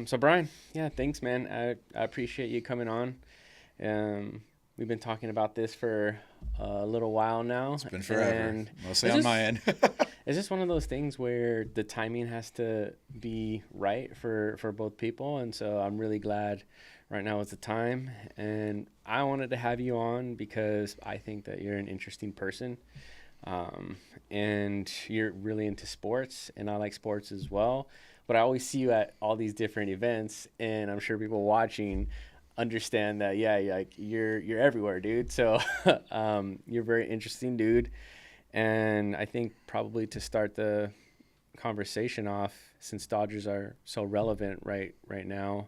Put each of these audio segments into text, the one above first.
So Brian, yeah, thanks, man. I appreciate you coming on. We've been talking about this for a little while now, It's been forever, and mostly it's on just my end. it's just one of those things where the timing has to be right for both people, and so I'm really glad right now is the time. And I wanted to have you on because I think that you're an interesting person, and you're really into sports, and I like sports as well. But I always see you at all these different events, and I'm sure people watching understand that. Yeah, like you're everywhere, dude. So you're a very interesting dude, and I think probably to start the conversation off, since Dodgers are so relevant right now,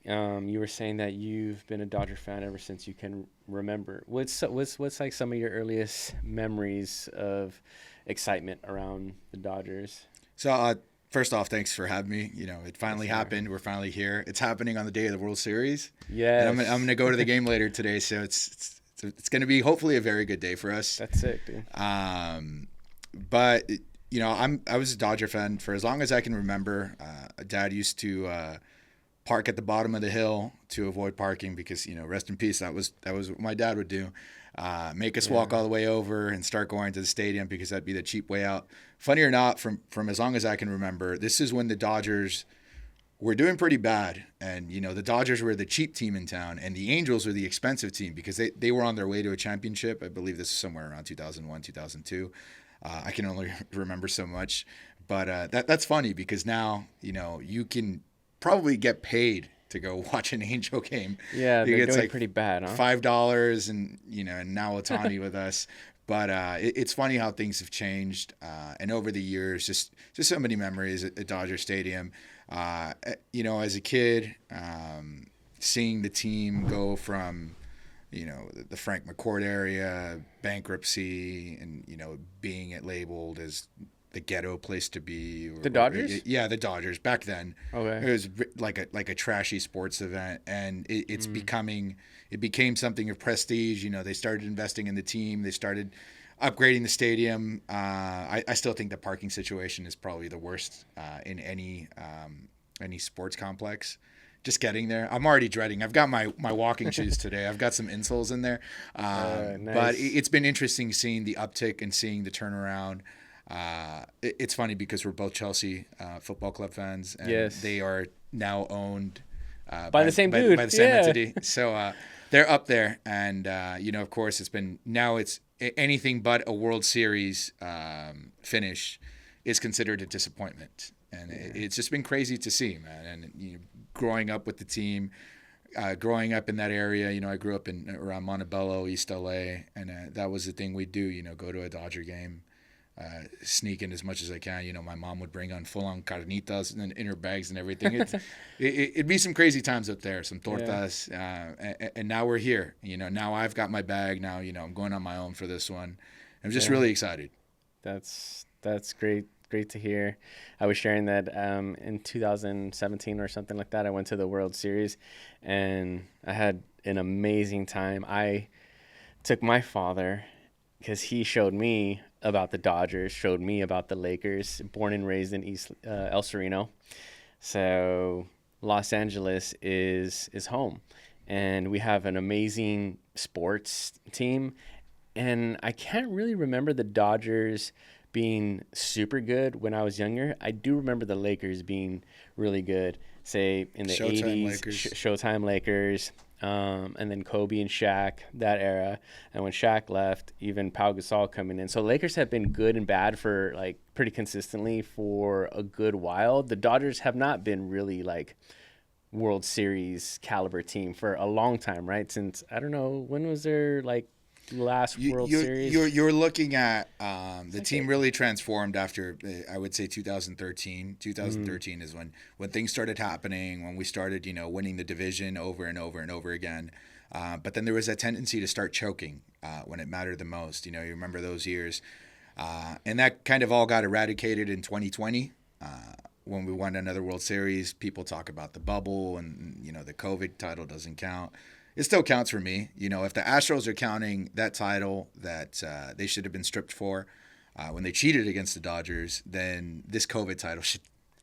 you were saying that you've been a Dodger fan ever since you can remember. What's like some of your earliest memories of excitement around the Dodgers? So, first off, thanks for having me. It Yes, finally sir. happened. We're finally here. It's happening on the day of the World Series, and I'm Yes, gonna go to the game later today. So it's gonna be hopefully a very good day for us. that's sick, dude. But I was a Dodger fan for as long as I can remember. Dad used to park at the bottom of the hill to avoid parking because rest in peace. That was what my dad would do. Make us Yeah. walk all the way over and start going to the stadium because that'd be the cheap way out. Funny or not, from as long as I can remember, this is when the Dodgers were doing pretty bad, and the Dodgers were the cheap team in town, and the Angels were the expensive team because they were on their way to a championship. I believe this is somewhere around 2001, 2002. I can only remember so much, but that's funny because now you can probably get paid to go watch an Angel game. Yeah, they're It's doing like pretty bad, huh? $5, and and now Otani with us. But it's funny how things have changed, and over the years, just so many memories at Dodger Stadium. As a kid, seeing the team go from the Frank McCourt area, bankruptcy, and being it labeled as the ghetto place to be. The Dodgers? Yeah, the Dodgers back then. Okay. It was like a trashy sports event, and it became something of prestige. They started investing in the team. They started upgrading the stadium. I still think the parking situation is probably the worst in any sports complex. Just getting there, I'm already dreading. I've got my walking shoes today. I've got some insoles in there, but Nice. it's been interesting seeing the uptick and seeing the turnaround. It's funny because we're both Chelsea Football Club fans, and Yes. they are now owned By the same dude. by the same Yeah. entity. So they're up there, and of course, it's anything but a World Series finish is considered a disappointment, and it's just been crazy to see, man. And growing up with the team. Growing up in that area, I grew up around Montebello, East LA, and that was the thing we'd do. Go to a Dodger game, sneak in as much as I can. My mom would bring on full-on carnitas and in her bags and everything. It'd be some crazy times up there, some Yeah. tortas, and now we're here. Now I've got my bag. Now I'm going on my own for this one. I'm just Yeah. really excited. That's great. Great to hear. I was sharing that in 2017 or something like that. I went to the World Series, and I had an amazing time. I took my father because he showed me about the Dodgers, showed me about the Lakers. Born and raised in East El Sereno, so Los Angeles is home, and we have an amazing sports team. And I can't really remember the Dodgers being super good when I was younger. I do remember the Lakers being really good, say in the Showtime 80s, Lakers. Showtime Lakers, and then Kobe and Shaq, that era. And when Shaq left, even Pau Gasol coming in. So Lakers have been good and bad for like pretty consistently for a good while. The Dodgers have not been really like World Series caliber team for a long time, right? Since I don't know when was their like last You, World you, Series. you're looking at the like team a- really transformed after I would say 2013. 2013 is when things started happening, when we started winning the division over and over and over again. But then there was a tendency to start choking when it mattered the most. You remember those years, and that kind of all got eradicated in 2020. When we won another World Series, people talk about the bubble and the COVID title doesn't count. It still counts for me. If the Astros are counting that title that they should have been stripped for when they cheated against the Dodgers, then this COVID title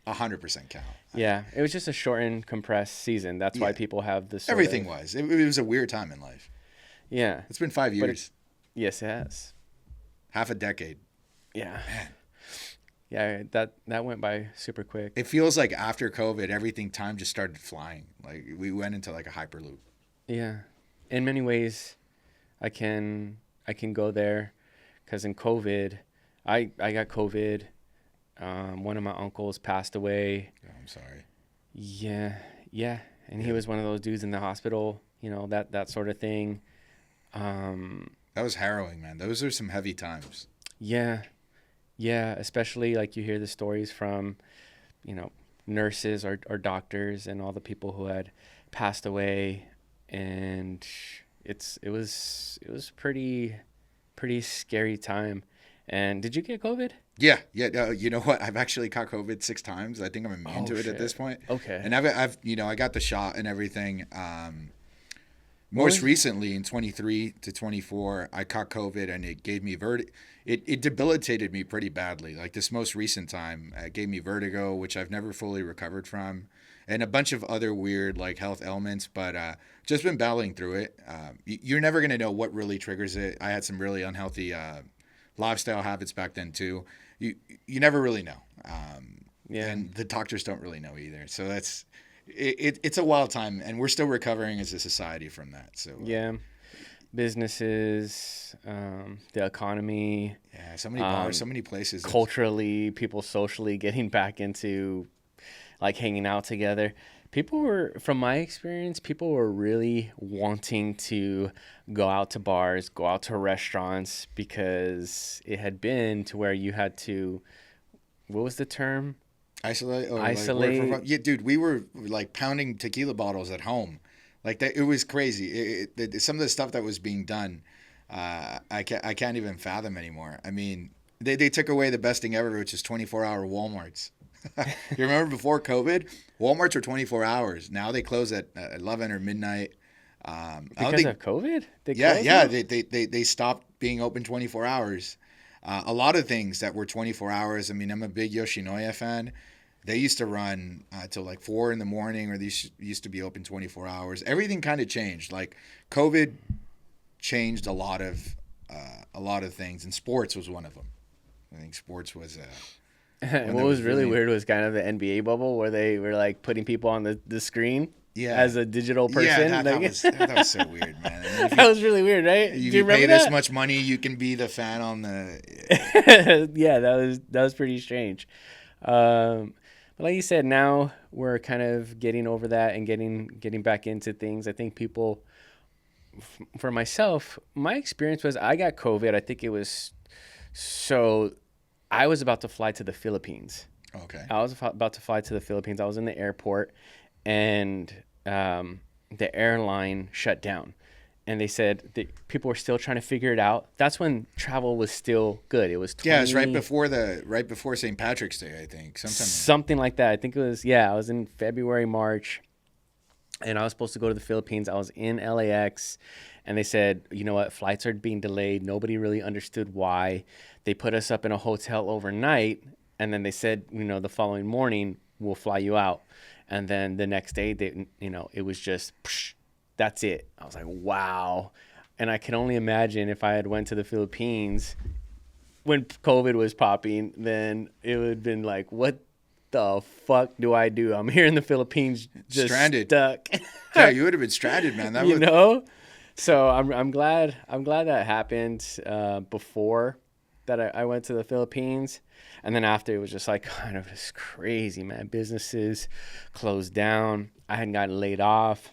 100% count. Yeah, it was just a shortened, compressed season. That's why Yeah. people have this. Everything was. It was a weird time in life. Yeah, It's been 5 years. yes, it has. Half a decade. Yeah, Man. yeah. That went by super quick. It feels like after COVID, time just started flying. Like we went into like a hyperloop. Yeah, in many ways, I can go there, because in COVID, I got COVID. One of my uncles passed away. Oh, I'm sorry. Yeah, yeah, and he was one of those dudes in the hospital. That sort of thing. That was harrowing, man. Those are some heavy times. Yeah, yeah, especially like you hear the stories from, nurses or doctors and all the people who had passed away, and it was pretty scary time. And did you get COVID? Yeah, yeah. You know what? I've actually caught COVID 6 times. I think I'm immune Oh to it at shit. this point. Okay. And I've I got the shot and everything. What Most was- recently in 23 to 24, I caught COVID and it gave me It debilitated me pretty badly. Like this most recent time, it gave me vertigo, which I've never fully recovered from, and a bunch of other weird like health ailments. But just been battling through it. You're never gonna know what really triggers it. I had some really unhealthy lifestyle habits back then too. You never really know. Yeah. And the doctors don't really know either. So it's a wild time, and we're still recovering as a society from that. So Yeah. Businesses, the economy, yeah, so many bars, so many places. culturally, people socially getting back into like hanging out together. From my experience, people were really wanting to go out to bars, go out to restaurants, because it had been to where you had to, what was the term? Isolate. Or Isolate. Like work from, yeah, dude, we were like pounding tequila bottles at home, like that. It was crazy. Some of the stuff that was being done, I can't even fathom anymore. I mean, they took away the best thing ever, which is 24-hour Walmarts. You remember before COVID, Walmarts were 24 hours. Now they close at 11 or midnight. I don't Because think, of COVID? They yeah, closed yeah, them? they stopped being open 24 hours. A lot of things that were 24 hours. I mean, I'm a big Yoshinoya fan. They used to run till like 4 in the morning, or these used to be open 24 hours. Everything kind of changed. Like COVID changed a lot of things, and sports was one of them. I think sports was. What there was was really really- weird was kind of the NBA bubble, where they were like putting people on the screen Yeah. as a digital person. Yeah, that Like- was so weird, man. And if that was really weird, right? Do you you pay remember this that? much money, you can be the fan on the. Yeah, that was pretty strange. But like you said, now we're kind of getting over that and getting back into things. I think people, for myself, my experience was I got COVID. I think it was I was about to fly to the Philippines. Okay. I was about to fly to the Philippines. I was in the airport, and the airline shut down. And they said that people were still trying to figure it out. That's when travel was still good. It was 20, Yeah, it's right before St. Patrick's Day, I think. something like that. I think it was, yeah, I was in February, March, and I was supposed to go to the Philippines. I was in LAX, and they said, you know what, flights are being delayed. Nobody really understood why. They put us up in a hotel overnight, and then they said, the following morning, we'll fly you out. And then the next day, it was just, that's it. I was like, wow. And I can only imagine if I had went to the Philippines when COVID was popping, then it would have been like, what the fuck do I do? I'm here in the Philippines, just Stranded. stuck. Yeah, you would have been stranded, man. That you was know? So I'm glad that happened before that I went to the Philippines. And then after, it was just like kind of just crazy, man. Businesses closed down. I hadn't gotten laid off.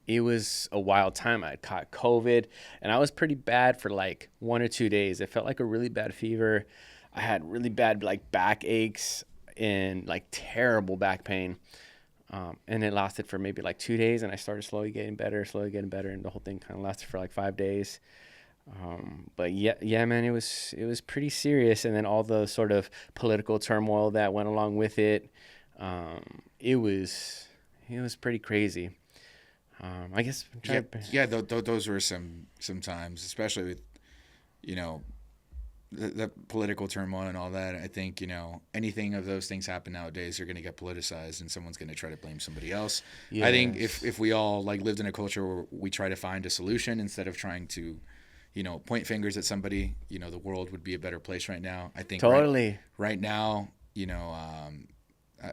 It was a wild time. I caught COVID, and I was pretty bad for like 1 or 2 days. It felt like a really bad fever. I had really bad like back aches and like terrible back pain. And it lasted for maybe like 2 days, and I started slowly getting better, and the whole thing kind of lasted for like 5 days. But yeah, man, it was pretty serious. And then all the sort of political turmoil that went along with it. It was pretty crazy. I guess I'm trying to... those were some times, especially with, the political turmoil and all that, I think, anything of those things happen nowadays are going to get politicized and someone's going to try to blame somebody else. Yes. I think if we all like lived in a culture where we try to find a solution instead of trying to, point fingers at somebody, the world would be a better place right now. I think totally right now,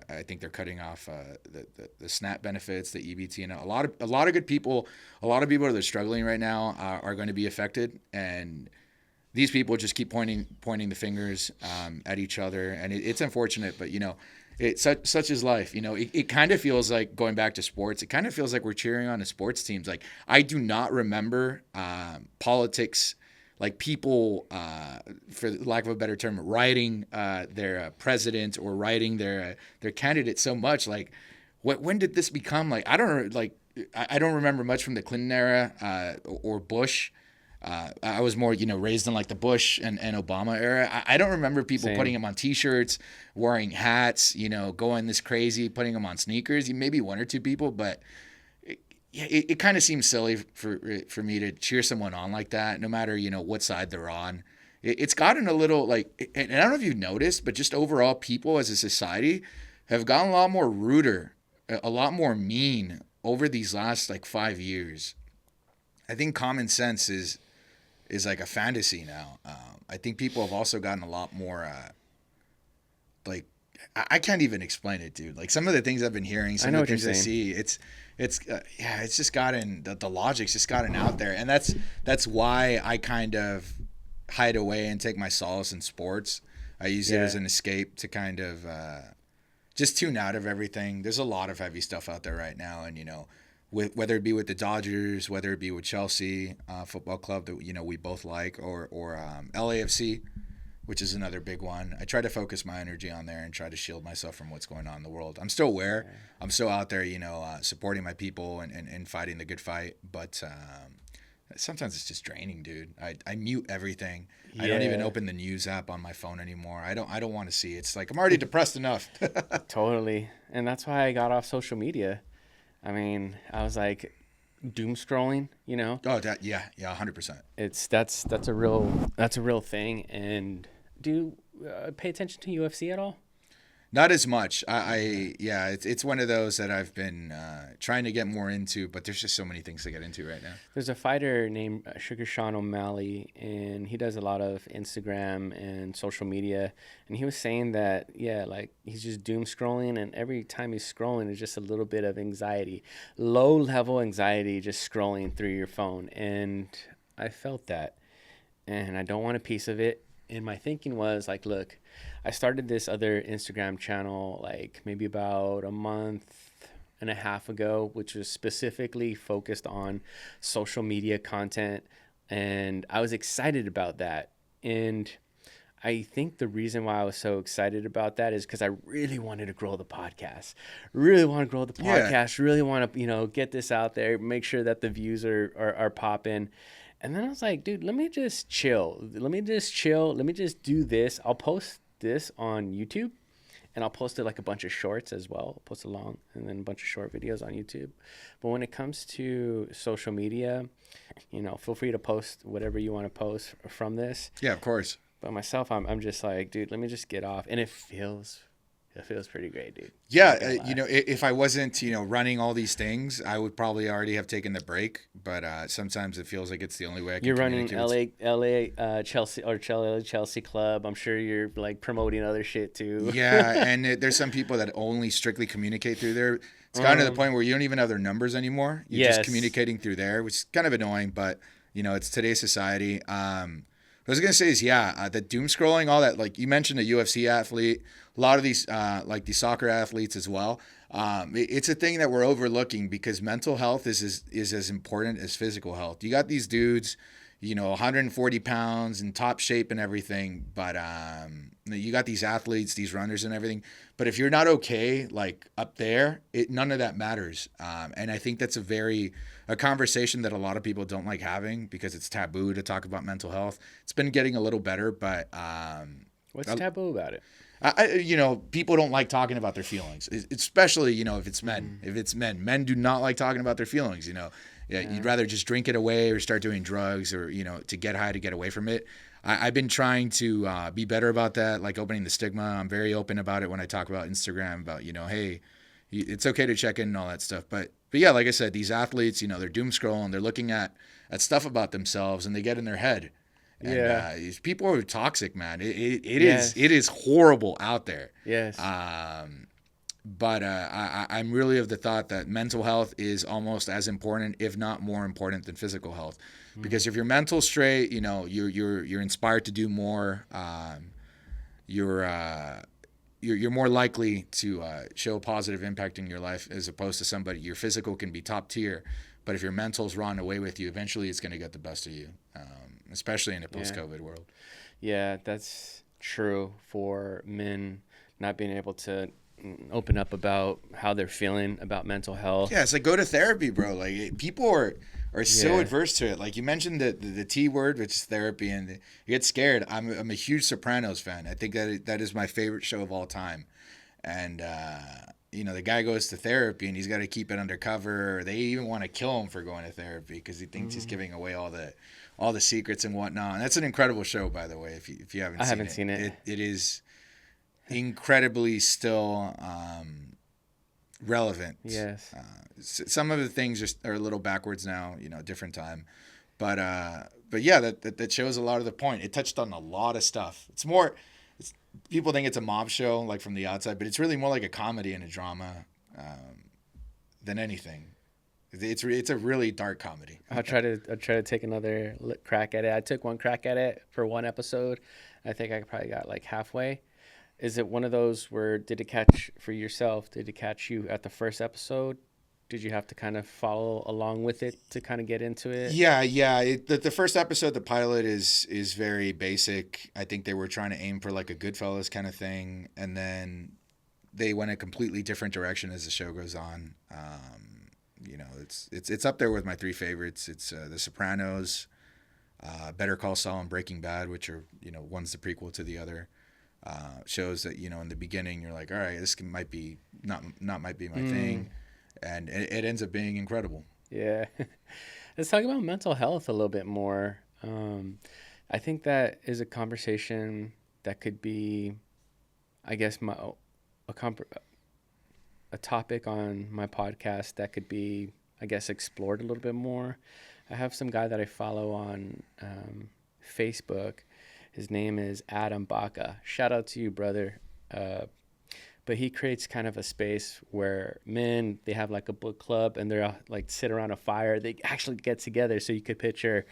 I think they're cutting off the SNAP benefits, the EBT, and a lot of good people, a lot of people that are struggling right now are going to be affected, and these people just keep pointing the fingers at each other, and it's unfortunate, but it's such is life. It kind of feels like, going back to sports, it kind of feels like we're cheering on the sports teams. Like, I do not remember politics, like people, for lack of a better term, writing their president or writing their candidate so much. Like, when did this become like? I don't remember much from the Clinton era or Bush. I was more, raised in like the Bush and Obama era. I don't remember people putting them on T-shirts, wearing hats, going this crazy, putting them on sneakers. Maybe one or two people, but it kind of seems silly for me to cheer someone on like that, no matter, what side they're on. It's gotten a little like, and I don't know if you've noticed, but just overall people as a society have gotten a lot more ruder, a lot more mean over these last like 5 years. I think common sense is like a fantasy now. I think people have also gotten a lot more, like, I can't even explain it, dude. Like, some of the things I've been hearing, some of the things I see, it's just gotten, the logic's just gotten out there. And that's why I kind of hide away and take my solace in sports. I use it as an escape to kind of just tune out of everything. There's a lot of heavy stuff out there right now. And, whether it be with the Dodgers, whether it be with Chelsea football club that we both like, or LAFC, which is another big one. I try to focus my energy on there and try to shield myself from what's going on in the world. I'm still aware. I'm still out there, supporting my people and fighting the good fight. But sometimes it's just draining, dude. I mute everything. Yeah. I don't even open the news app on my phone anymore. I don't want to see it. It's like I'm already depressed enough. Totally. And that's why I got off social media. I mean, I was like doom scrolling, Oh, that, yeah, 100%. That's a real thing. And do you pay attention to UFC at all? Not as much. It's one of those that I've been trying to get more into, but there's just so many things to get into right now. There's a fighter named Sugar Sean O'Malley, and he does a lot of Instagram and social media. And he was saying that, like he's just doom scrolling, and every time he's scrolling, it's just a little bit of anxiety, low level anxiety, just scrolling through your phone. And I felt that, and I don't want a piece of it. And my thinking was like, look, I started this other Instagram channel like maybe about a month and a half ago, which was specifically focused on social media content. And I was excited about that. And I think the reason why I was so excited about that is because I really wanted to grow the podcast. Really want to get this out there, make sure that the views are popping. And then I was like, dude, let me just chill. Let me just do this. I'll post this on YouTube, and I'll post it like a bunch of shorts as well. I'll post along and then a bunch of short videos on YouTube. But when it comes to social media, feel free to post whatever you want to post from this. Yeah, of course. But myself, I'm just like, dude, let me just get off. And it feels pretty great, dude. Yeah, if I wasn't, running all these things, I would probably already have taken the break. But sometimes it feels like it's the only way I can. You're running LA Chelsea or Chelsea Club. I'm sure you're like promoting other shit too. Yeah, and there's some people that only strictly communicate through there. It's gotten to the point where you don't even have their numbers anymore. You're just communicating through there, which is kind of annoying. But it's today's society. What I was gonna say is, the doom scrolling, all that. Like you mentioned, a UFC athlete. A lot of these, like the soccer athletes as well. It's a thing that we're overlooking because mental health is as important as physical health. You got these dudes, 140 pounds in top shape and everything, but you got these athletes, these runners and everything. But if you're not okay, like up there, none of that matters. And I think that's a conversation that a lot of people don't like having because it's taboo to talk about mental health. It's been getting a little better, but what's taboo about it? People don't like talking about their feelings, especially, if it's men. If it's men do not like talking about their feelings, You'd rather just drink it away or start doing drugs or, to get high to get away from it. I've been trying to be better about that, like opening the stigma. I'm very open about it when I talk about Instagram, about, hey, it's okay to check in and all that stuff. But yeah, like I said, these athletes, they're doom scrolling, they're looking at stuff about themselves, and they get in their head. And Yeah. these people are toxic, man. Yes. It is horrible out there. Yes. But I'm really of the thought that mental health is almost as important, if not more important, than physical health. Because if you're mental straight, you're inspired to do more. You're more likely to show a positive impact in your life, as opposed to somebody. Your physical can be top tier, but if your mental's run away with you, eventually it's going to get the best of you, especially in a post-COVID world. Yeah, that's true for men not being able to open up about how they're feeling about mental health. Yeah, it's like, go to therapy, bro. Like, people are so adverse to it. Like, you mentioned the T word, which is therapy, and you get scared. I'm a huge Sopranos fan. I think that is my favorite show of all time. And the guy goes to therapy, and he's got to keep it undercover. They even want to kill him for going to therapy because he thinks he's giving away all the secrets and whatnot. And that's an incredible show, by the way. If you haven't, seen it, it is incredibly still relevant. Yes. Some of the things are a little backwards now, different time, but yeah, that shows a lot of the point. It touched on a lot of stuff. People think it's a mob show, like, from the outside, but it's really more like a comedy and a drama than anything. It's a really dark comedy. I'll try to take another crack at it. I took one crack at it for one episode. I think I probably got like halfway. Is it one of those where did it catch you at the first episode? Did you have to kind of follow along with it to kind of get into it? Yeah. The first episode, the pilot, is very basic. I think they were trying to aim for like a Goodfellas kind of thing, and then they went a completely different direction as the show goes on. It's up there with my three favorites. It's The Sopranos, Better Call Saul, and Breaking Bad, which are, one's the prequel to the other. Shows that, in the beginning you're like, all right, this might be not might be my thing, and it ends up being incredible. Yeah. Let's talk about mental health a little bit more. I think that is a conversation that could be, I guess, a topic on my podcast that could be, I guess, explored a little bit more. I have some guy that I follow on Facebook. His name is Adam Baca. Shout out to you, brother. But he creates kind of a space where men, they have like a book club, and they're like sit around a fire. They actually get together. So you could picture,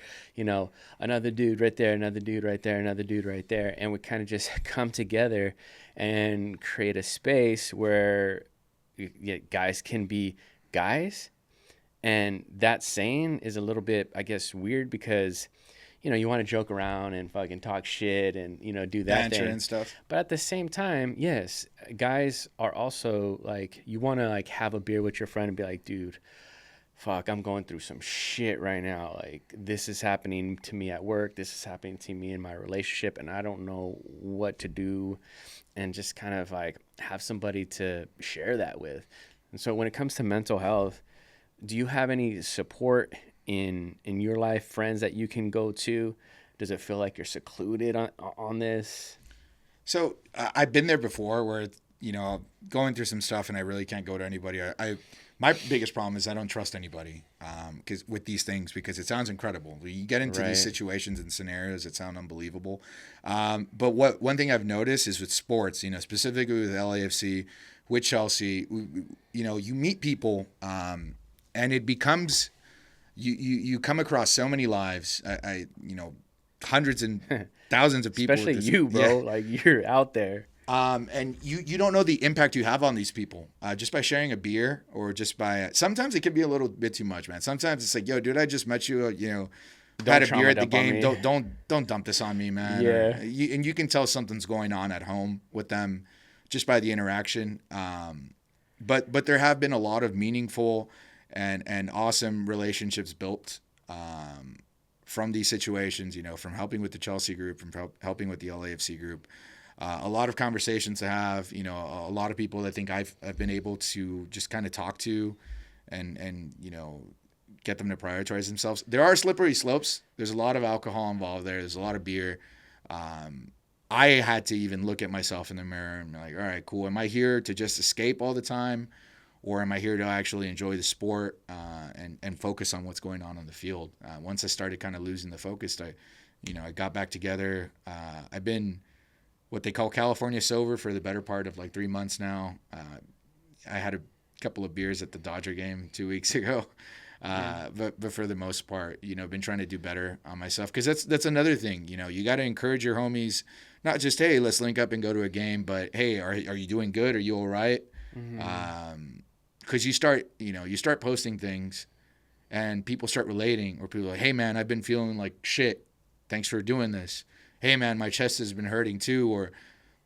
another dude right there, another dude right there, another dude right there. And we kind of just come together and create a space where guys can be guys. And that saying is a little bit, I guess, weird because you want to joke around and fucking talk shit and, do that banter thing and stuff. But at the same time, yes, guys are also like, you want to like have a beer with your friend and be like, dude, fuck, I'm going through some shit right now. Like, this is happening to me at work. This is happening to me in my relationship, and I don't know what to do. And just kind of like have somebody to share that with. And so when it comes to mental health, do you have any support in your life, friends that you can go to? Does it feel like you're secluded on this? So I've been there before where, going through some stuff and I really can't go to anybody. My biggest problem is I don't trust anybody with these things, because it sounds incredible. You get into these situations and scenarios that sound unbelievable. But one thing I've noticed is with sports, specifically with LAFC, with Chelsea, you meet people and it becomes... You come across so many lives, hundreds and thousands of people. Especially you, bro. Yeah. Like, you're out there. And you don't know the impact you have on these people just by sharing a beer, or just by... Sometimes it can be a little bit too much, man. Sometimes it's like, yo, dude, I just met you, had a beer at the game. Don't dump this on me, man. Yeah. And you can tell something's going on at home with them just by the interaction. But there have been a lot of meaningful and awesome relationships built from these situations, from helping with the Chelsea group, from helping with the LAFC group. A lot of conversations to have, a lot of people that I think I've been able to just kind of talk to and get them to prioritize themselves. There are slippery slopes. There's a lot of alcohol involved there. There's a lot of beer. I had to even look at myself in the mirror and be like, all right, cool. Am I here to just escape all the time? Or am I here to actually enjoy the sport and focus on what's going on the field? Once I started kind of losing the focus, I got back together. I've been what they call California sober for the better part of like 3 months now. I had a couple of beers at the Dodger game 2 weeks ago. But for the most part, been trying to do better on myself, because that's another thing. You got to encourage your homies, not just, hey, let's link up and go to a game, but hey, are you doing good? Are you all right? Because you start posting things, and people start relating, or people are like, hey man, I've been feeling like shit. Thanks for doing this. Hey man, my chest has been hurting too. Or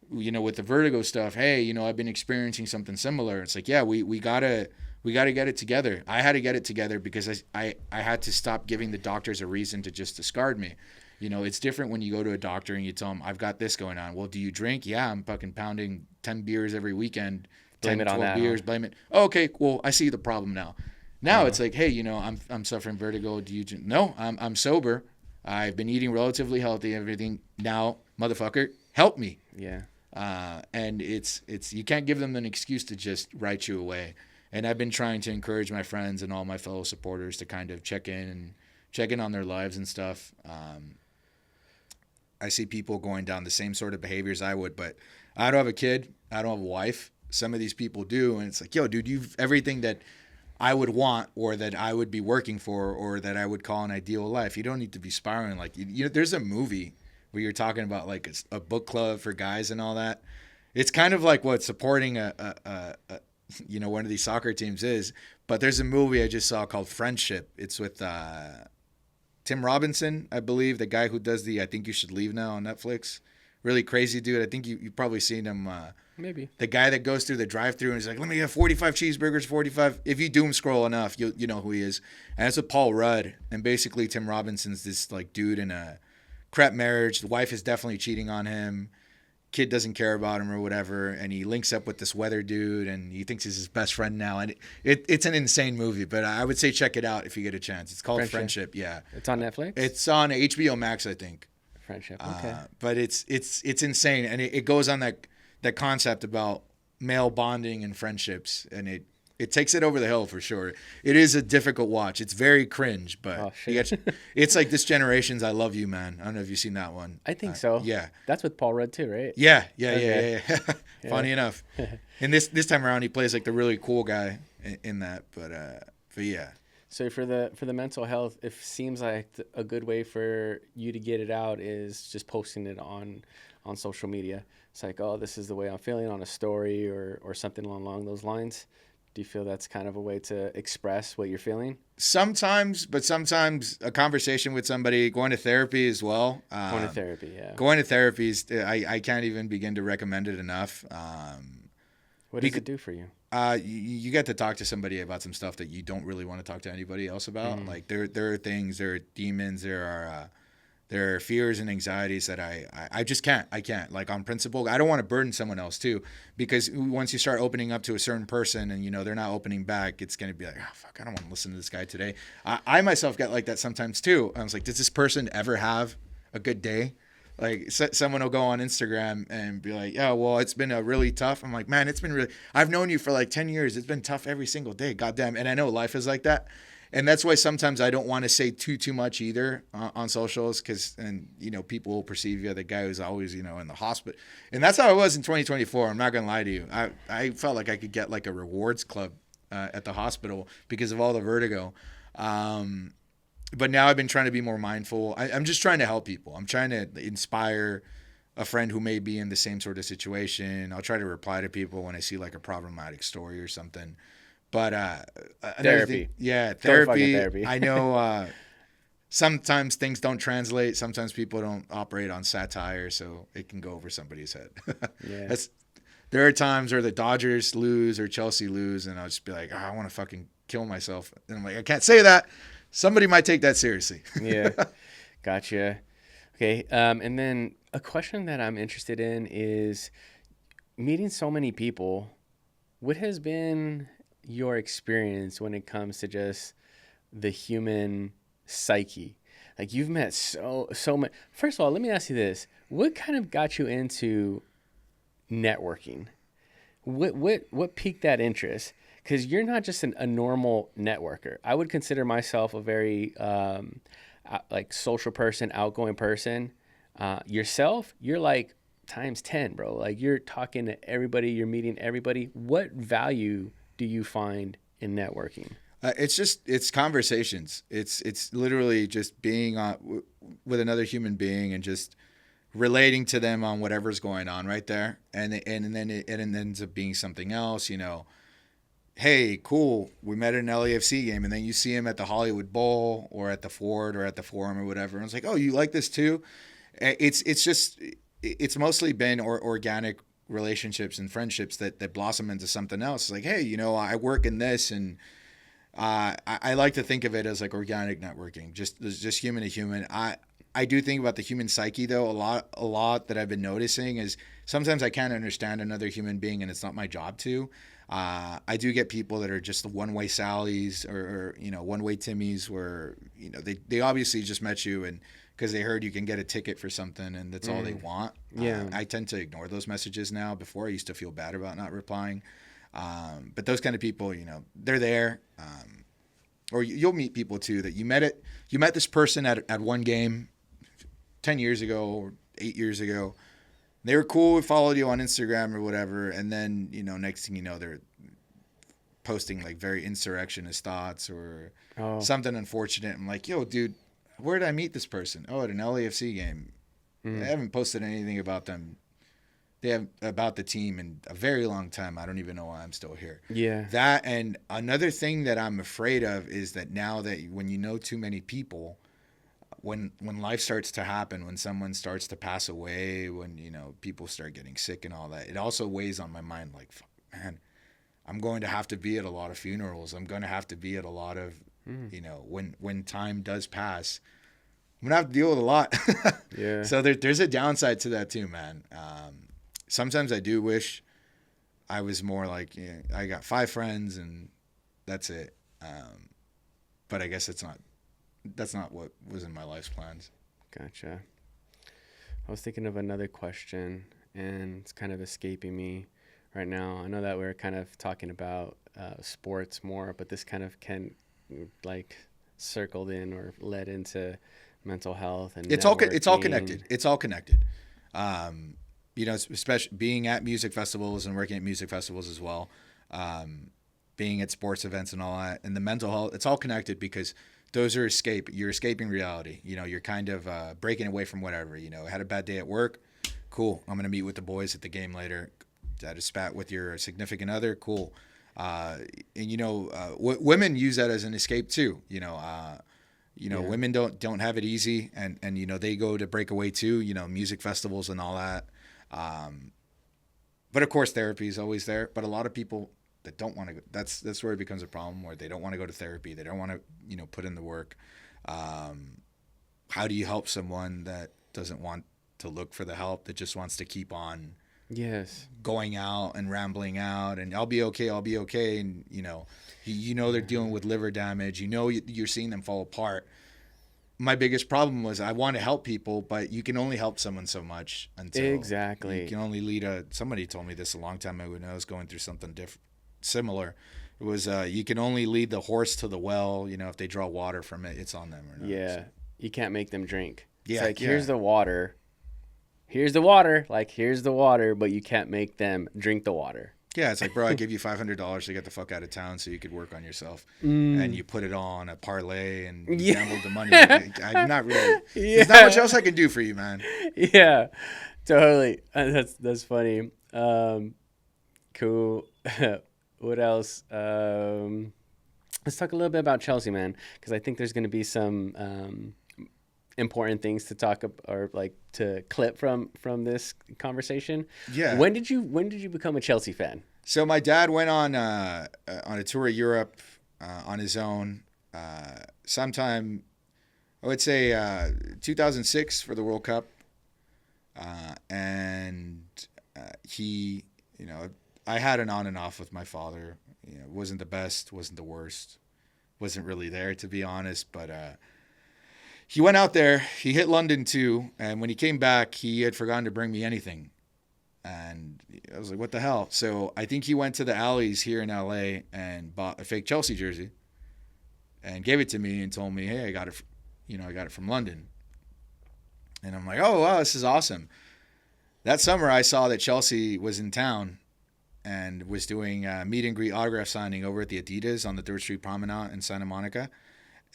with the vertigo stuff, hey, I've been experiencing something similar. It's like, yeah, we gotta get it together. I had to get it together because I had to stop giving the doctors a reason to just discard me. It's different when you go to a doctor and you tell them, I've got this going on. Well, do you drink? Yeah, I'm fucking pounding 10 beers every weekend. Blame 10, it on 12 that. beers, blame it. Oh, okay, cool. I see the problem now. Now it's like, hey, I'm suffering vertigo. Do you drink? No, I'm sober. I've been eating relatively healthy, everything. Now, motherfucker, help me. Yeah. And it's you can't give them an excuse to just write you away. And I've been trying to encourage my friends and all my fellow supporters to kind of check in on their lives and stuff. I see people going down the same sort of behaviors I would, but I don't have a kid. I don't have a wife. Some of these people do. And it's like, yo, dude, you've everything that I would want, or that I would be working for, or that I would call an ideal life. You don't need to be spiraling. Like, there's a movie where you're talking about like a book club for guys and all that. It's kind of like what supporting one of these soccer teams is. But there's a movie I just saw called Friendship. It's with Tim Robinson, I believe, the guy who does the I Think You Should Leave Now on Netflix. Really crazy dude. I think you've probably seen him. Maybe. The guy that goes through the drive-thru and he's like, let me have 45 cheeseburgers, 45. If you doom scroll enough, you know who he is. And it's with Paul Rudd. And basically Tim Robinson's this like dude in a crap marriage. The wife is definitely cheating on him. Kid doesn't care about him or whatever. And he links up with this weather dude and he thinks he's his best friend now. And it's an insane movie, but I would say check it out if you get a chance. It's called Friendship. Yeah. It's on Netflix? It's on HBO Max, I think. Friendship. Okay. But it's insane. And it goes on that concept about male bonding and friendships, and it takes it over the hill for sure. It is a difficult watch. It's very cringe, but it's like This Generation's I Love You, Man. I don't know if you've seen that one. I think so. Yeah. That's with Paul Rudd too, right? Yeah. Okay. Funny enough. And this time around, he plays like the really cool guy in that. But yeah. So for the mental health, it seems like a good way for you to get it out is just posting it on social media. It's like, oh, this is the way I'm feeling on a story or something along those lines. Do you feel that's kind of a way to express what you're feeling? Sometimes, but sometimes a conversation with somebody, going to therapy as well. Going to therapy, yeah. Going to therapy is, I can't even begin to recommend it enough. What does it do for you? You get to talk to somebody about some stuff that you don't really want to talk to anybody else about. Like there are things, there are demons, there are fears and anxieties that I just can't. I can't. Like on principle, I don't want to burden someone else too, because once you start opening up to a certain person and they're not opening back, it's going to be like, oh fuck, I don't want to listen to this guy today. I myself get like that sometimes too. I was like, does this person ever have a good day? Like someone will go on Instagram and be like, yeah, well, it's been a really tough. I'm like, man, it's been really, I've known you for like 10 years. It's been tough every single day. Goddamn. And I know life is like that. And that's why sometimes I don't want to say too much either on socials, because people will perceive you the guy who's always in the hospital. And that's how it was in 2024. I'm not gonna lie to you. I felt like I could get like a rewards club at the hospital because of all the vertigo. But now I've been trying to be more mindful. I'm just trying to help people. I'm trying to inspire a friend who may be in the same sort of situation. I'll try to reply to people when I see like a problematic story or something. But therapy. Therapy. I know sometimes things don't translate. Sometimes people don't operate on satire, so it can go over somebody's head. Yeah. There are times where the Dodgers lose or Chelsea lose, and I'll just be like, I want to fucking kill myself. And I'm like, I can't say that. Somebody might take that seriously. Yeah. Gotcha. Okay. And then a question that I'm interested in is meeting so many people. What has been your experience when it comes to just the human psyche? Like you've met so much. First of all, let me ask you this: what kind of got you into networking? What piqued that interest? Because you're not just a normal networker. I would consider myself a very like social person, outgoing person. Yourself, you're like times 10, bro. Like you're talking to everybody, you're meeting everybody. What value do you find in networking? It's conversations. It's literally just being with another human being and just relating to them on whatever's going on right there, and then it ends up being something else. Hey, cool, we met at an LAFC game, and then you see him at the Hollywood Bowl or at the Ford or at the Forum or whatever, and it's like, oh, you like this too? It's mostly been organic relationships and friendships that blossom into something else. It's like, hey, I work in this, and I like to think of it as like organic networking, just human to human. I do think about the human psyche though a lot that I've been noticing is sometimes I can't understand another human being, and it's not my job to. I do get people that are just the one-way Sallys or one-way Timmys where they obviously just met you and because they heard you can get a ticket for something and that's all they want. Yeah. I tend to ignore those messages now. Before I used to feel bad about not replying. But those kind of people, they're there. Or you'll meet people too that you met this person at one game 10 years ago or 8 years ago. They were cool. We followed you on Instagram or whatever. And then, next thing you know, they're posting like very insurrectionist thoughts or something unfortunate. I'm like, yo, dude, where did I meet this person? Oh, at an LAFC game. I haven't posted anything about them. They have about the team in a very long time. I don't even know why I'm still here. Yeah. That and another thing that I'm afraid of is that now that when you know too many people, when life starts to happen, when someone starts to pass away, when people start getting sick and all that, it also weighs on my mind. Like, man, I'm going to have to be at a lot of funerals. I'm going to have to be at a lot of, when time does pass, I'm gonna have to deal with a lot. Yeah. So there's a downside to that too, man. Sometimes I do wish I was more like, I got 5 friends and that's it. But I guess that's not what was in my life's plans. Gotcha. I was thinking of another question, and it's kind of escaping me right now. I know that we're kind of talking about sports more, but this kind of can like circled in or led into mental health and it's all connected. It's all connected. Especially being at music festivals and working at music festivals as well, being at sports events and all that, and the mental health. It's all connected because those are You're escaping reality. You're kind of breaking away from whatever. Had a bad day at work. Cool. I'm gonna meet with the boys at the game later. Had a spat with your significant other. Cool. Women use that as an escape too. Women don't have it easy, and they go to break away too. Music festivals and all that. But of course, therapy is always there. But a lot of people that don't want to go, that's where it becomes a problem, where they don't want to go to therapy. They don't want to, put in the work. How do you help someone that doesn't want to look for the help, that just wants to keep on going out and rambling out and I'll be okay. And, they're dealing with liver damage. You're seeing them fall apart. My biggest problem was I want to help people, but you can only help someone so much until exactly. You can only somebody told me this a long time ago when I was going through something similar. It was you can only lead the horse to the well. If they draw water from it, it's on them or not. Yeah, so. You can't make them drink. Yeah, it's like here's the water. Here's the water. Like here's the water, but you can't make them drink the water. Yeah, it's like, bro, I give you $500 to get the fuck out of town so you could work on yourself, and you put it all on a parlay and you gambled the money. I'm not really. There's not much else I can do for you, man. Yeah, totally. That's funny. Cool. What else? Let's talk a little bit about Chelsea, man, because I think there's going to be some important things to talk or like to clip from this conversation. Yeah. When did you become a Chelsea fan? So my dad went on a tour of Europe on his own sometime, I would say 2006 for the World Cup, and he, I had an on and off with my father. It wasn't the best, wasn't the worst, wasn't really there to be honest, but he went out there. He hit London too, and when he came back, he had forgotten to bring me anything. And I was like, what the hell? So I think he went to the alleys here in LA and bought a fake Chelsea jersey and gave it to me and told me, hey, I got it, I got it from London. And I'm like, oh, wow, this is awesome. That summer, I saw that Chelsea was in town and was doing meet and greet autograph signing over at the Adidas on the 3rd Street Promenade in Santa Monica.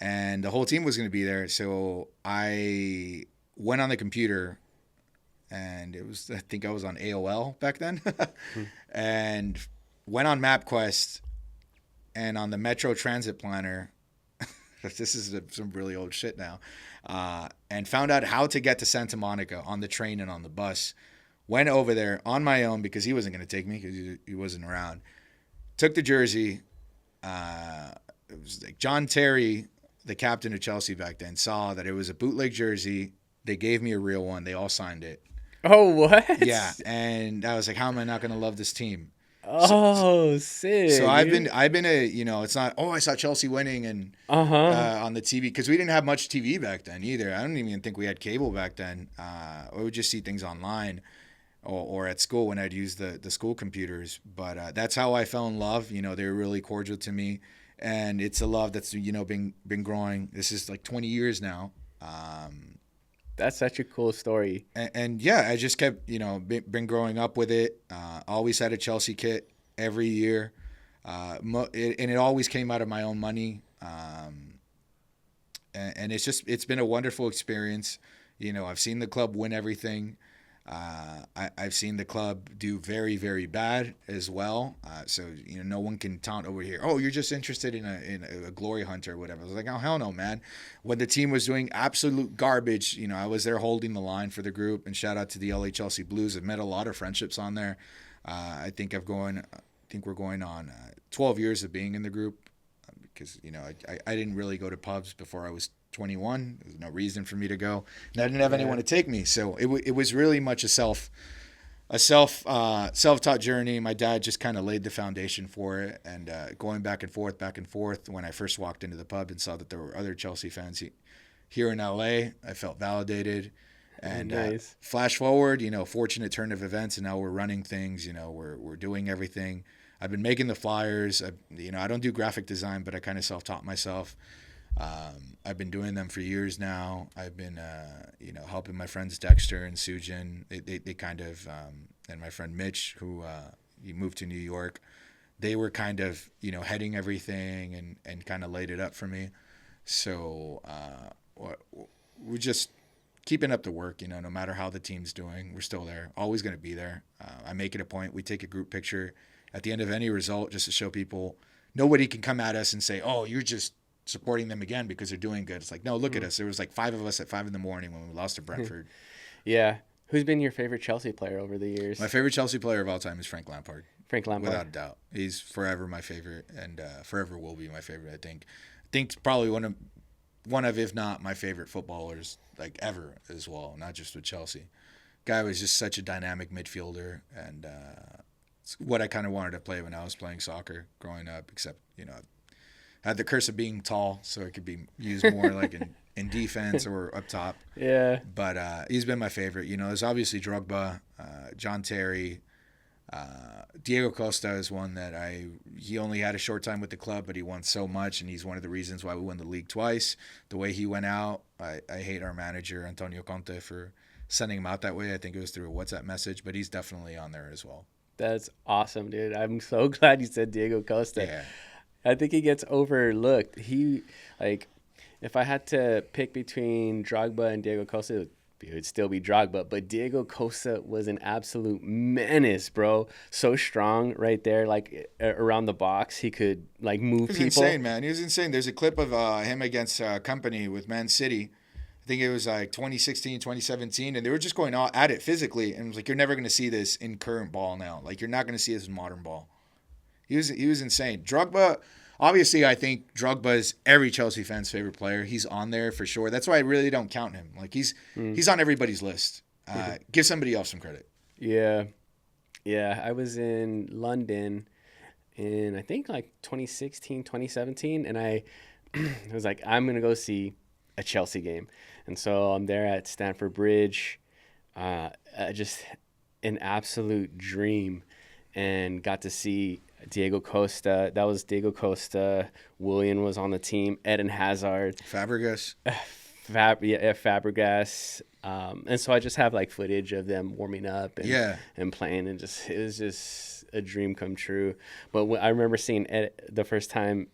And the whole team was going to be there. So I went on the computer, and I think I was on AOL back then, and went on MapQuest, and on the Metro Transit Planner, this is some really old shit now, and found out how to get to Santa Monica on the train and on the bus. Went over there on my own because he wasn't going to take me because he wasn't around. Took the jersey. It was like John Terry, the captain of Chelsea back then, saw that it was a bootleg jersey. They gave me a real one. They all signed it. Oh, what? Yeah, and I was like, how am I not going to love this team? Oh, sick. So I've been a, it's not, I saw Chelsea winning and on the TV, because we didn't have much TV back then either. I don't even think we had cable back then. We would just see things online or at school when I'd use the school computers. But that's how I fell in love. They were really cordial to me, and it's a love that's been growing. This is like 20 years now. That's such a cool story. And yeah, I just kept, been growing up with it. Always had a Chelsea kit every year. And it always came out of my own money. And it's been a wonderful experience. I've seen the club win everything. I've seen the club do very, very bad as well. So no one can taunt over here. Oh, you're just interested in a glory hunter or whatever. I was like, oh hell no, man. When the team was doing absolute garbage, I was there holding the line for the group. And shout out to the LA Chelsea Blues. I've met a lot of friendships on there. I think we're going on 12 years of being in the group, because I didn't really go to pubs before I was 21. There's no reason for me to go, and I didn't have anyone to take me. So it was really much a self-taught journey. My dad just kind of laid the foundation for it, and going back and forth. When I first walked into the pub and saw that there were other Chelsea fans here in LA, I felt validated. And nice. Flash forward, fortunate turn of events, and now we're running things. We're doing everything. I've been making the flyers. I don't do graphic design, but I kind of self-taught myself. I've been doing them for years now. I've been, helping my friends Dexter and Sujin. They kind of, and my friend Mitch, who he moved to New York. They were kind of, heading everything and kind of laid it up for me. So we're just keeping up the work. No matter how the team's doing, we're still there. Always going to be there. I make it a point. We take a group picture at the end of any result just to show people nobody can come at us and say, oh, you're just supporting them again because they're doing good. It's like, no, look at us. There was like 5 of us at 5 a.m. when we lost to Brentford. Yeah. Who's been your favorite Chelsea player over the years? My favorite Chelsea player of all time is Frank Lampard. Frank Lampard. Without a doubt. He's forever my favorite, and forever will be my favorite, I think. I think probably one of, if not my favorite footballers, like ever as well, not just with Chelsea. Guy was just such a dynamic midfielder, and it's what I kind of wanted to play when I was playing soccer growing up, except, I had the curse of being tall, so it could be used more like in defense or up top. Yeah. But he's been my favorite. There's obviously Drogba, John Terry, Diego Costa is one that he only had a short time with the club, but he won so much, and he's one of the reasons why we won the league twice. The way he went out, I hate our manager, Antonio Conte, for sending him out that way. I think it was through a WhatsApp message, but he's definitely on there as well. That's awesome, dude. I'm so glad you said Diego Costa. Yeah. I think he gets overlooked. If I had to pick between Drogba and Diego Costa, it would still be Drogba. But Diego Costa was an absolute menace, bro. So strong right there, around the box. He could move people. He was insane, man. He was insane. There's a clip of him against Company with Man City. I think it was 2016, 2017, and they were just going at it physically. And it was like, you're never going to see this in current ball now. You're not going to see this in modern ball. He was insane. Drogba, obviously, I think Drogba is every Chelsea fan's favorite player. He's on there for sure. That's why I really don't count him. He's on everybody's list. Give somebody else some credit. Yeah. Yeah, I was in London in, I think, 2016, 2017, and I was like, I'm going to go see a Chelsea game. And so I'm there at Stamford Bridge, just an absolute dream, and got to see Diego Costa. That was Diego Costa. Willian was on the team. Eden Hazard. Fabregas. Fabregas. And so I just have like footage of them warming up and playing, and it was just a dream come true. But when I remember seeing the first time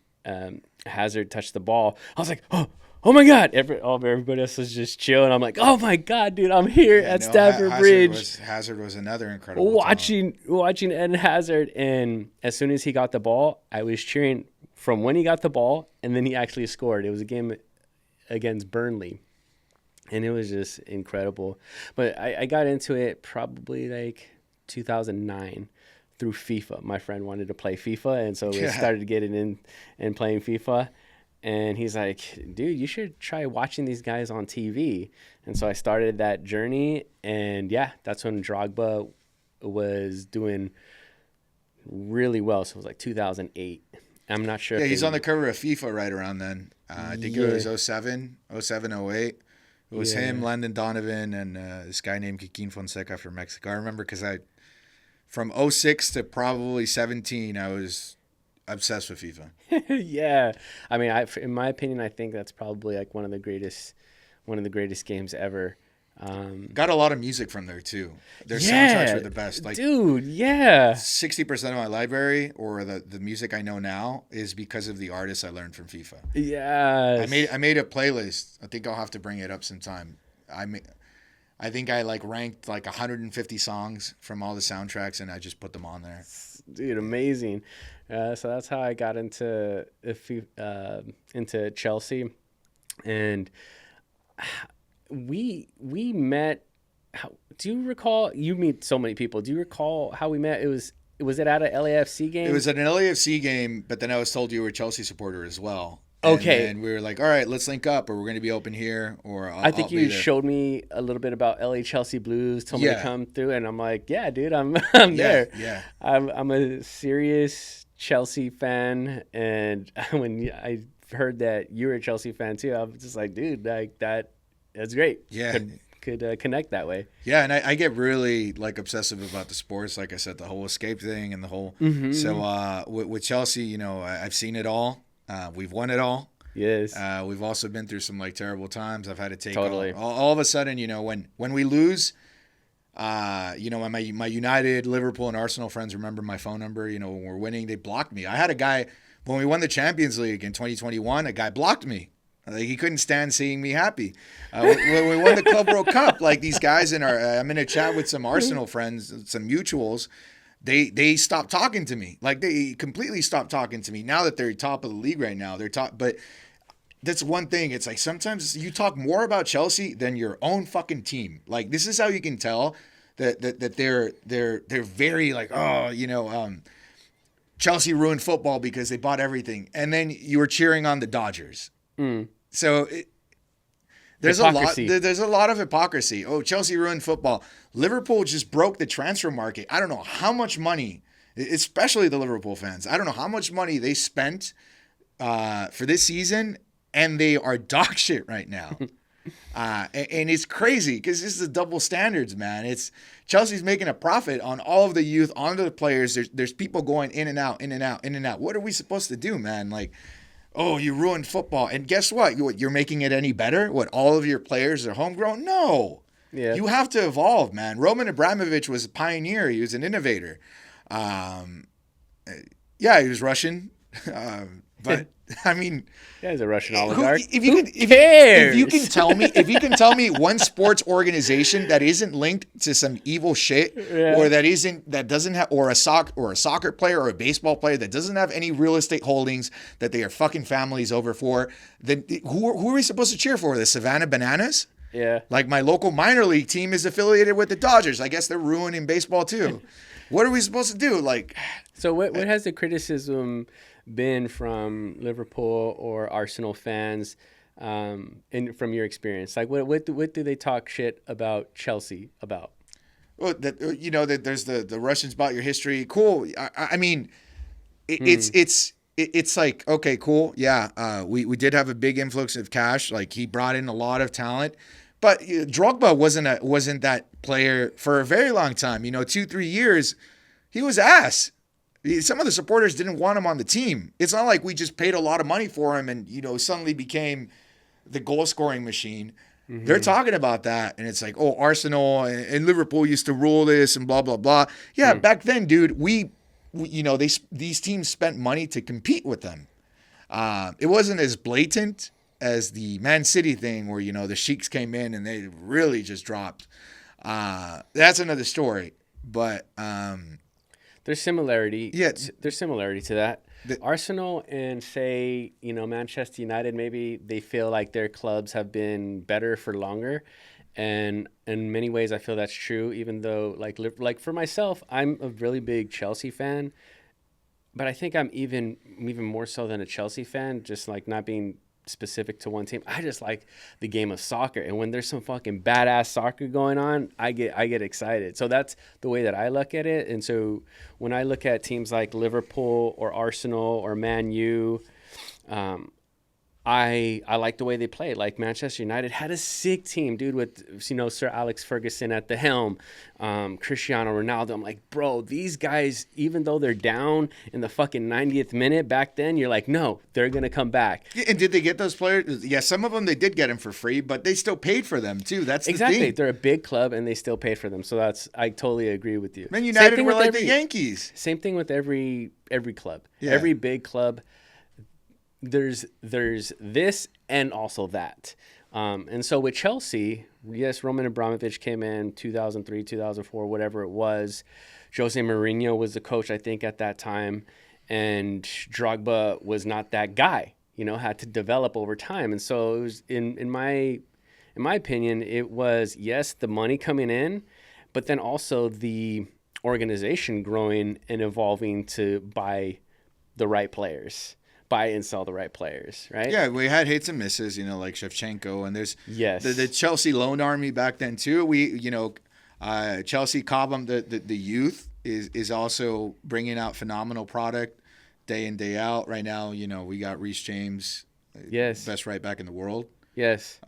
Hazard touched the ball, I was like, oh my God. Everybody else was just chilling. I'm like, oh my God, dude, I'm here at Stamford Bridge. Hazard was another incredible watching Eden Hazard. And as soon as he got the ball, I was cheering from when he got the ball, and then he actually scored. It was a game against Burnley, and it was just incredible. But I got into it probably like 2009 through FIFA. My friend wanted to play FIFA, and so we started getting in and playing FIFA. And he's like, dude, you should try watching these guys on TV. And so I started that journey, and that's when Drogba was doing really well. So it was like 2008. I'm not sure. Yeah, he's on the cover of FIFA right around then. I think it was 07, 08. It was him, Landon Donovan, and this guy named Kikín Fonseca from Mexico. I remember because from 06 to probably 17, I was obsessed with FIFA. Yeah. I mean, in my opinion, I think that's probably like one of the greatest games ever. Got a lot of music from there too. Their soundtracks were the best. Like, dude, yeah. 60% of my library or the music I know now is because of the artists I learned from FIFA. Yeah. I made a playlist. I think I'll have to bring it up sometime. I think I like ranked like 150 songs from all the soundtracks, and I just put them on there. Dude, amazing. So that's how I got into Chelsea, and we met. Do you recall? You meet so many people. Do you recall how we met? Was it at an LAFC game? It was at an LAFC game, but then I was told you were a Chelsea supporter as well. Okay. And we were like, all right, let's link up, or we're going to be open here, or I think you showed me a little bit about LA Chelsea Blues, told me to come through, and I'm like, yeah, dude, I'm there. Yeah. I'm a serious Chelsea fan, and when I heard that you were a Chelsea fan too, I was just like, dude, like that's great. Yeah. Could connect that way. Yeah, and I get really like obsessive about the sports. Like I said, the whole escape thing and the whole. Mm-hmm. So with Chelsea, you know, I've seen it all. We've won it all. Yes. We've also been through some like terrible times. I've had to take totally. all of a sudden, you know, when we lose, you know, my United, Liverpool, and Arsenal friends remember my phone number. You know, when we're winning, they blocked me. I had a guy when we won the Champions League in 2021. A guy blocked me. Like he couldn't stand seeing me happy. When we won the Club World Cup, like these guys I'm in a chat with some Arsenal friends, some mutuals. They stopped talking to me. Like they completely stopped talking to me. Now that they're top of the league right now, but that's one thing. It's like sometimes you talk more about Chelsea than your own fucking team. Like this is how you can tell that they're very like, oh, you know, Chelsea ruined football because they bought everything, and then you were cheering on the Dodgers. Mm. So there's a lot of hypocrisy. Oh, Chelsea ruined football. Liverpool just broke the transfer market. I don't know how much money, especially the Liverpool fans. I don't know how much money they spent for this season, and they are dog shit right now. And it's crazy because this is double standards, man. It's Chelsea's making a profit on all of the youth, on the players. There's people going in and out, in and out, in and out. What are we supposed to do, man? Like, oh, you ruined football. And guess what? You're making it any better? What, all of your players are homegrown? No. Yeah. You have to evolve, man. Roman Abramovich was a pioneer. He was an innovator. Yeah, he was Russian. But I mean, yeah, he's a Russian oligarch. If you can tell me one sports organization that isn't linked to some evil shit, or that doesn't have, or a soccer player or a baseball player that doesn't have any real estate holdings that they are fucking families over for, then who are we supposed to cheer for? The Savannah Bananas? Yeah. Like my local minor league team is affiliated with the Dodgers. I guess they're ruining baseball too. What are we supposed to do? Like, so what has the criticism been from Liverpool or Arsenal fans, and from your experience? Like, what do they talk shit about Chelsea about? Well, that there's the Russians bought your history. Cool. I mean, it's it's like, okay, cool. Yeah, we did have a big influx of cash. Like he brought in a lot of talent, but Drogba wasn't that player for a very long time. 2-3 years, he was ass. Some of the supporters didn't want him on the team. It's not like we just paid a lot of money for him and suddenly became the goal scoring machine. Mm-hmm. They're talking about that, and it's like, oh, Arsenal and Liverpool used to rule this and blah blah blah. Yeah, back then, dude, these teams spent money to compete with them. It wasn't as blatant as the Man City thing where the Sheiks came in and they really just dropped. That's another story, but there's similarity. Yeah, there's similarity to that. Arsenal and say Manchester United, maybe they feel like their clubs have been better for longer, and in many ways I feel that's true. Even though like for myself, I'm a really big Chelsea fan, but I think I'm even more so than a Chelsea fan. Just like not being specific to one team, I just like the game of soccer, and when there's some fucking badass soccer going on, I get excited. So that's the way that I look at it. And so when I look at teams like Liverpool or Arsenal or Man U, I like the way they play. Like Manchester United had a sick team, dude, with Sir Alex Ferguson at the helm, Cristiano Ronaldo. I'm like, bro, these guys, even though they're down in the fucking 90th minute back then, you're like, no, they're gonna come back. And did they get those players? Yeah, some of them they did get them for free, but they still paid for them too. That's the exactly thing. They're a big club and they still paid for them. So I totally agree with you. Man United were like the Yankees. Same thing with every club. Yeah. Every big club. There's this and also that. And so with Chelsea, yes, Roman Abramovich came in 2003, 2004, whatever it was. Jose Mourinho was the coach, I think, at that time. And Drogba was not that guy, had to develop over time. And so it was, in my opinion, it was, yes, the money coming in, but then also the organization growing and evolving to buy the right players. Buy and sell the right players, right? Yeah, we had hits and misses, like Shevchenko, and there's yes. the Chelsea loan army back then too. Chelsea Cobham, the youth is also bringing out phenomenal product day in day out. Right now, we got Reece James, yes, best right back in the world. Yes.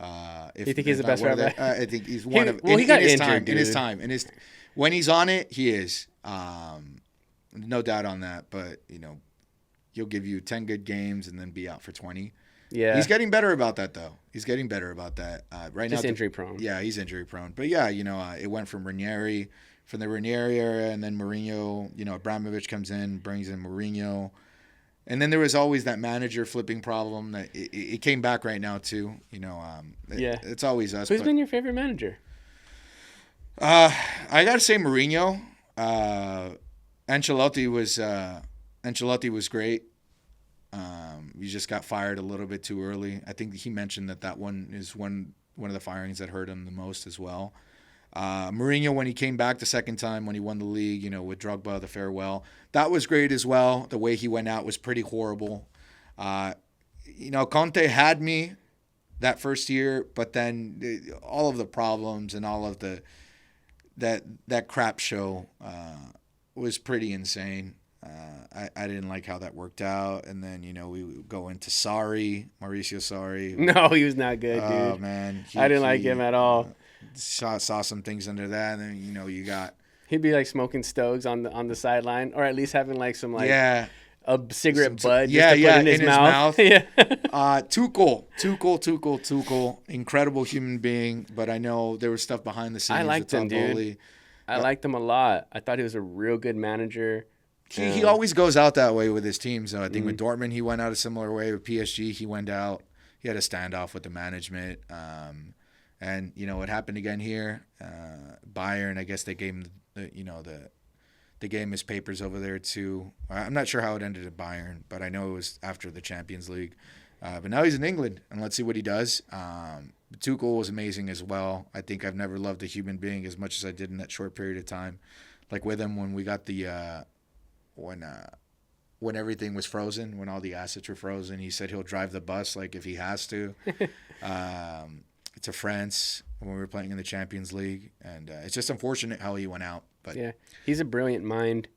If you think he's the best right back? I think he's one of. Well, he got injured, time, dude. In his time, when he's on it, he is. No doubt on that, but he'll give you 10 good games and then be out for 20. Yeah. He's getting better about that, though. Right now. Just injury prone. Yeah, he's injury prone. But yeah, it went from the Ranieri era, and then Mourinho, Abramovich comes in, brings in Mourinho. And then there was always that manager flipping problem that it came back right now, too. Yeah. It's always us. Who's been your favorite manager? I got to say Mourinho. Ancelotti was great. He just got fired a little bit too early. I think he mentioned that one is one of the firings that hurt him the most as well. Mourinho, when he came back the second time, when he won the league, with Drogba, the farewell, that was great as well. The way he went out was pretty horrible. Conte had me that first year, but then all of the problems and all of that crap show was pretty insane. I didn't like how that worked out. And then, we go into Mauricio Sarri. No, he was not good, dude. Oh, man. I didn't like him at all. Saw some things under that. And then, you got... He'd be like smoking stoves on the sideline, or at least having like some like a cigarette butt just to put in his mouth. Yeah. Tuchel. Incredible human being. But I know there was stuff behind the scenes. I liked him, dude. I liked him a lot. I thought he was a real good manager. He always goes out that way with his teams. So I think with Dortmund, he went out a similar way. With PSG, he went out. He had a standoff with the management. And, it happened again here. Bayern, I guess they gave him, they gave him his papers over there too. I'm not sure how it ended at Bayern, but I know it was after the Champions League. But now he's in England, and let's see what he does. Tuchel was amazing as well. I think I've never loved a human being as much as I did in that short period of time. Like with him when we got the... When everything was frozen, when all the assets were frozen, he said he'll drive the bus like if he has to to France when we were playing in the Champions League, and it's just unfortunate how he went out. But yeah, he's a brilliant mind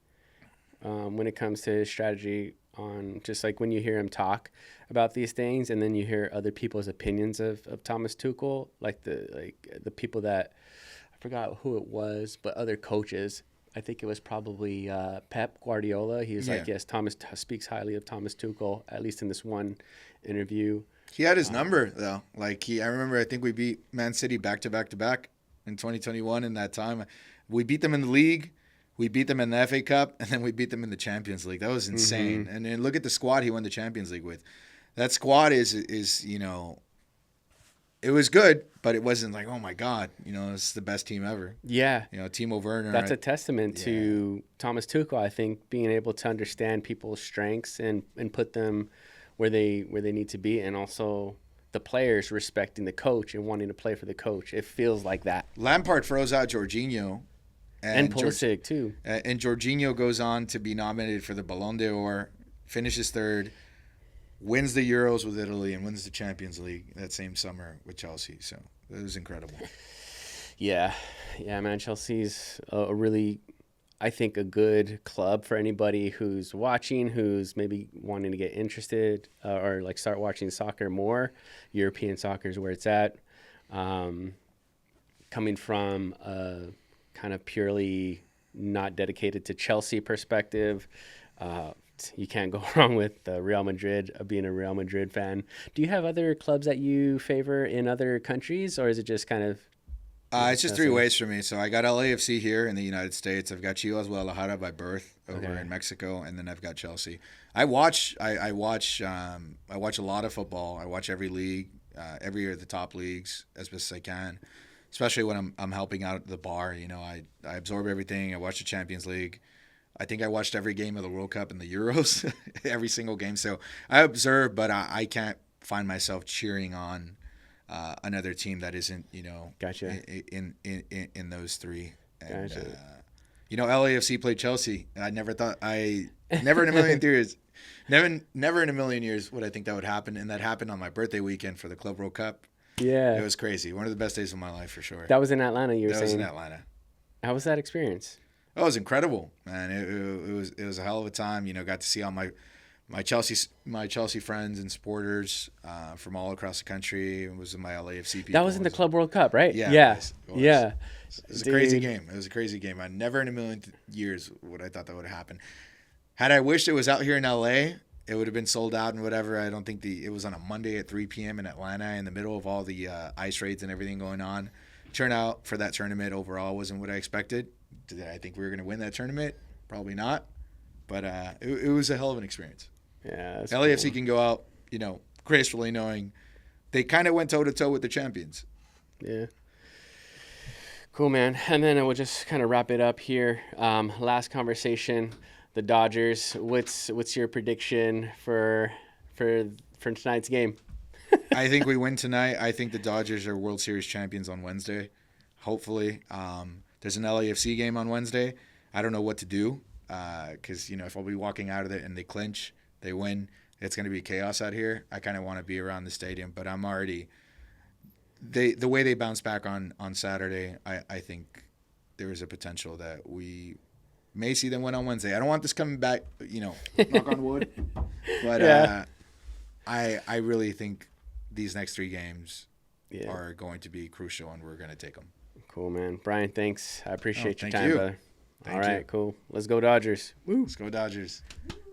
when it comes to his strategy on just like when you hear him talk about these things, and then you hear other people's opinions of Thomas Tuchel, like the people that I forgot who it was, but other coaches. I think it was probably Pep Guardiola. He was like, yes, Thomas speaks highly of Thomas Tuchel, at least in this one interview. He had his number though. Like I remember, I think we beat Man City back to back to back in 2021. In that time, we beat them in the league, we beat them in the FA Cup, and then we beat them in the Champions League. That was insane. Mm-hmm. And then look at the squad he won the Champions League with. That squad is it was good, but it wasn't like, oh my God, it's the best team ever. Yeah. Timo Werner. That's a testament to Thomas Tuchel, I think, being able to understand people's strengths and put them where they need to be, and also the players respecting the coach and wanting to play for the coach. It feels like that. Lampard throws out Jorginho. And Pulisic, too. And Jorginho goes on to be nominated for the Ballon d'Or, finishes third, wins the Euros with Italy, and wins the Champions League that same summer with Chelsea. So it was incredible. Yeah, man. Chelsea's a really, I think, a good club for anybody who's watching, who's maybe wanting to get interested or like start watching soccer more. European soccer is where it's at. Coming from a kind of purely not dedicated to Chelsea perspective, you can't go wrong with Real Madrid, being a Real Madrid fan. Do you have other clubs that you favor in other countries, or is it just kind of... it's just three ways for me. So I got LAFC here in the United States. I've got Chivas Guadalajara by birth over in Mexico, and then I've got Chelsea. I watch a lot of football. I watch every league, every year the top leagues as best as I can, especially when I'm helping out at the bar. I absorb everything. I watch the Champions League. I think I watched every game of the World Cup and the Euros, every single game. So I observe, but I can't find myself cheering on another team that isn't, Gotcha. in those three. And, Gotcha. LAFC played Chelsea. I never in a million years, never in a million years would I think that would happen. And that happened on my birthday weekend for the Club World Cup. Yeah. It was crazy. One of the best days of my life for sure. That was in Atlanta, you were saying? That was in Atlanta. How was that experience? Oh, it was incredible, man. It was a hell of a time. Got to see all my Chelsea friends and supporters from all across the country. It was my LAFC people. That was in the Club World Cup, right? Yeah. Yeah. It was a crazy game. It was a crazy game. I never in a million years would I thought that would happen. Had I wished it was out here in LA, it would have been sold out and whatever. I don't think it was on a Monday at 3 p.m. in Atlanta in the middle of all the ice raids and everything going on. Turnout for that tournament overall wasn't what I expected. Did I think we were going to win that tournament? Probably not. But it was a hell of an experience. Yeah. LAFC cool. can go out, gracefully knowing they kind of went toe-to-toe with the champions. Yeah. Cool, man. And then we'll just kind of wrap it up here. Last conversation, the Dodgers. What's your prediction for tonight's game? I think we win tonight. I think the Dodgers are World Series champions on Wednesday. Hopefully. There's an LAFC game on Wednesday. I don't know what to do because, if I'll be walking out of it and they clinch, they win, it's going to be chaos out here. I kind of want to be around the stadium, but I'm already the way they bounce back on Saturday, I think there is a potential that we may see them win on Wednesday. I don't want this coming back, knock on wood. But yeah. I really think these next three games are going to be crucial, and we're going to take them. Cool, man. Brian, thanks. I appreciate your time, you. brother. Thank All right, you. cool. Let's go Dodgers. Woo. Let's go Dodgers.